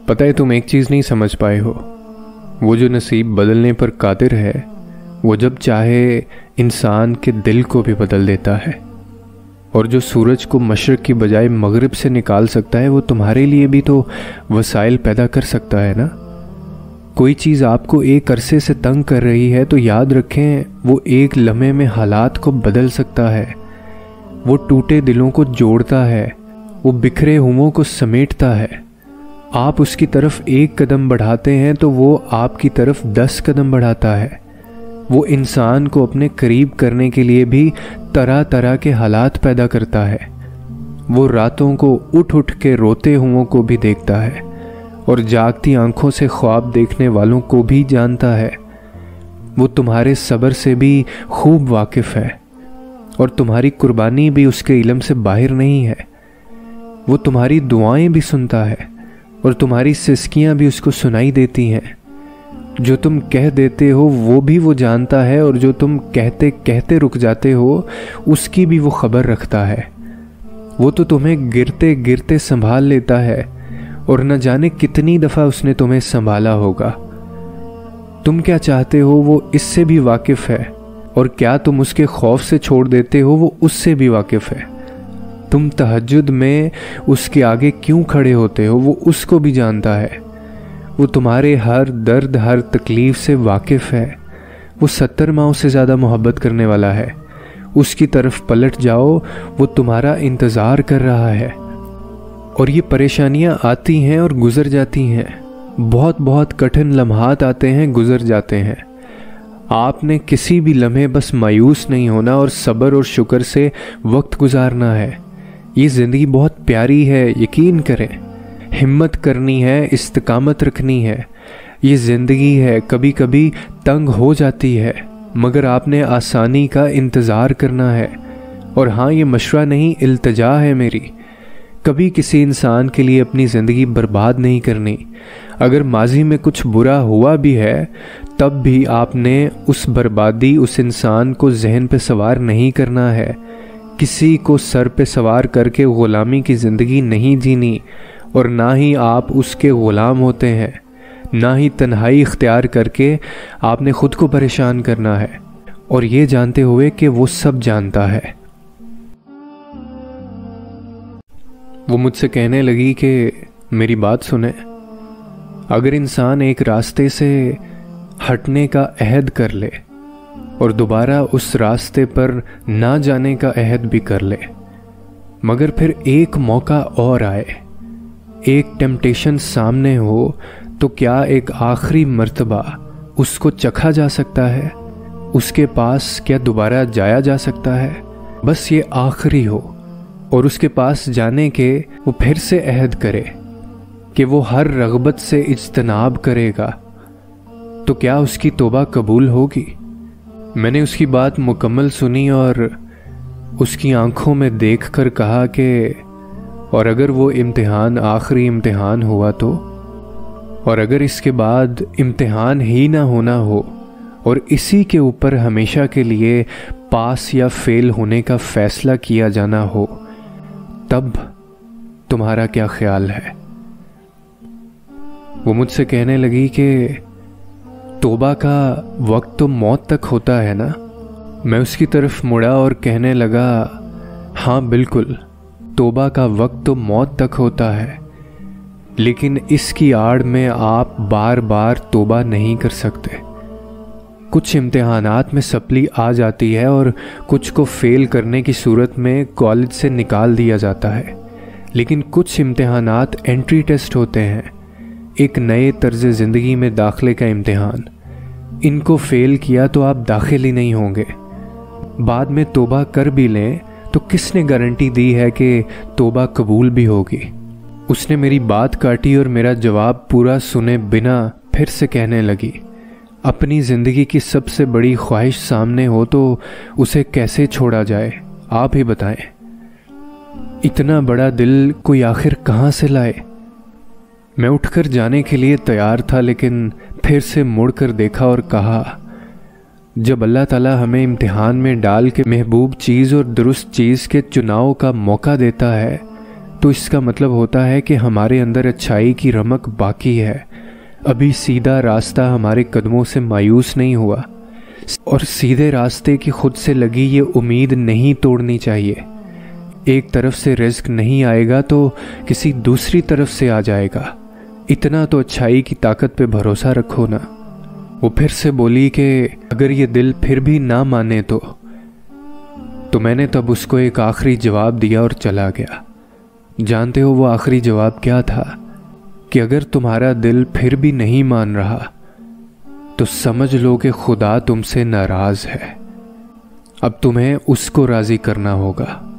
पता है तुम एक चीज़ नहीं समझ पाए हो, वो जो नसीब बदलने पर कादिर है वो जब चाहे इंसान के दिल को भी बदल देता है। और जो सूरज को मशरक़ की बजाय मगरिब से निकाल सकता है वो तुम्हारे लिए भी तो वसाइल पैदा कर सकता है ना। कोई चीज़ आपको एक अरसे से तंग कर रही है तो याद रखें वो एक लम्हे में हालात को बदल सकता है। वो टूटे दिलों को जोड़ता है, वो बिखरे हुओं को समेटता है। आप उसकी तरफ एक कदम बढ़ाते हैं तो वो आपकी तरफ 10 कदम बढ़ाता है। वो इंसान को अपने करीब करने के लिए भी तरह तरह के हालात पैदा करता है। वो रातों को उठ उठ के रोते हुओं को भी देखता है और जागती आंखों से ख्वाब देखने वालों को भी जानता है। वो तुम्हारे सब्र से भी खूब वाकिफ़ है और तुम्हारी कुर्बानी भी उसके इल्म से बाहर नहीं है। वो तुम्हारी दुआएं भी सुनता है और तुम्हारी सिसकियां भी उसको सुनाई देती हैं। जो तुम कह देते हो वो भी वो जानता है और जो तुम कहते कहते रुक जाते हो उसकी भी वो खबर रखता है। वो तो तुम्हें गिरते गिरते संभाल लेता है और न जाने कितनी दफ़ा उसने तुम्हें संभाला होगा। तुम क्या चाहते हो वो इससे भी वाकिफ़ है और क्या तुम उसके खौफ से छोड़ देते हो वो उससे भी वाकिफ़ है। तुम तहज्जुद में उसके आगे क्यों खड़े होते हो वो उसको भी जानता है। वो तुम्हारे हर दर्द हर तकलीफ़ से वाकिफ़ है। वो 70 माओं से ज़्यादा मोहब्बत करने वाला है। उसकी तरफ पलट जाओ, वो तुम्हारा इंतज़ार कर रहा है। और ये परेशानियाँ आती हैं और गुज़र जाती हैं। बहुत बहुत कठिन लम्हात आते हैं, गुज़र जाते हैं। आपने किसी भी लम्हे बस मायूस नहीं होना और सब्र और शुक्र से वक्त गुजारना है। ये ज़िंदगी बहुत प्यारी है, यकीन करें। हिम्मत करनी है, इस्तिकामत रखनी है। ये ज़िंदगी है, कभी कभी तंग हो जाती है, मगर आपने आसानी का इंतज़ार करना है। और हाँ, ये मशवरा नहीं, इल्तिजा है मेरी। कभी किसी इंसान के लिए अपनी ज़िंदगी बर्बाद नहीं करनी। अगर माजी में कुछ बुरा हुआ भी है तब भी आपने उस बर्बादी उस इंसान को जहन पे सवार नहीं करना है। किसी को सर पे सवार करके ग़ुलामी की ज़िंदगी नहीं जीनी और ना ही आप उसके ग़ुलाम होते हैं। ना ही तन्हाई इख्तियार करके आपने ख़ुद को परेशान करना है, और ये जानते हुए कि वो सब जानता है। वो मुझसे कहने लगी कि मेरी बात सुने, अगर इंसान एक रास्ते से हटने का अहद कर ले और दोबारा उस रास्ते पर ना जाने का अहद भी कर ले, मगर फिर एक मौका और आए, एक टेम्पटेशन सामने हो, तो क्या एक आखिरी मर्तबा उसको चखा जा सकता है? उसके पास क्या दोबारा जाया जा सकता है? बस ये आखिरी हो और उसके पास जाने के वो फिर से अहद करे कि वो हर रग़बत से इज्तनाब करेगा, तो क्या उसकी तौबा कबूल होगी? मैंने उसकी बात मुकम्मल सुनी और उसकी आंखों में देखकर कहा कि और अगर वो इम्तिहान आखिरी इम्तिहान हुआ तो, और अगर इसके बाद इम्तिहान ही ना होना हो और इसी के ऊपर हमेशा के लिए पास या फेल होने का फ़ैसला किया जाना हो, तब तुम्हारा क्या ख्याल है? वो मुझसे कहने लगी कि तौबा का वक्त तो मौत तक होता है ना। मैं उसकी तरफ मुड़ा और कहने लगा, हाँ बिल्कुल, तौबा का वक्त तो मौत तक होता है, लेकिन इसकी आड़ में आप बार बार तौबा नहीं कर सकते। कुछ इम्तिहानात में सप्ली आ जाती है और कुछ को फेल करने की सूरत में कॉलेज से निकाल दिया जाता है, लेकिन कुछ इम्तिहानात एंट्री टेस्ट होते हैं, एक नए तर्ज ज़िंदगी में दाखिले का इम्तिहान। इनको फेल किया तो आप दाखिल ही नहीं होंगे। बाद में तौबा कर भी लें तो किसने गारंटी दी है कि तौबा कबूल भी होगी? उसने मेरी बात काटी और मेरा जवाब पूरा सुने बिना फिर से कहने लगी, अपनी ज़िंदगी की सबसे बड़ी ख्वाहिश सामने हो तो उसे कैसे छोड़ा जाए, आप ही बताएं। इतना बड़ा दिल कोई आखिर कहाँ से लाए? मैं उठकर जाने के लिए तैयार था, लेकिन फिर से मुड़कर देखा और कहा, जब अल्लाह ताला हमें इम्तिहान में डाल के महबूब चीज़ और दुरुस्त चीज़ के चुनाव का मौका देता है تو اس کا مطلب ہوتا ہے کہ ہمارے اندر اچھائی کی رمق باقی ہے، ابھی سیدھا راستہ ہمارے قدموں سے مایوس نہیں ہوا، اور سیدھے راستے کی خود سے لگی یہ امید نہیں توڑنی چاہیے۔ ایک طرف سے رزق نہیں آئے گا تو کسی دوسری طرف سے آ جائے گا، اتنا تو اچھائی کی طاقت پہ بھروسہ رکھو نا۔ وہ پھر سے بولی کہ اگر یہ دل پھر بھی نہ مانے تو میں نے تب اس کو ایک آخری جواب دیا اور چلا گیا۔ جانتے ہو وہ آخری جواب کیا تھا؟ کہ اگر تمہارا دل پھر بھی نہیں مان رہا تو سمجھ لو کہ خدا تم سے ناراض ہے، اب تمہیں اس کو راضی کرنا ہوگا۔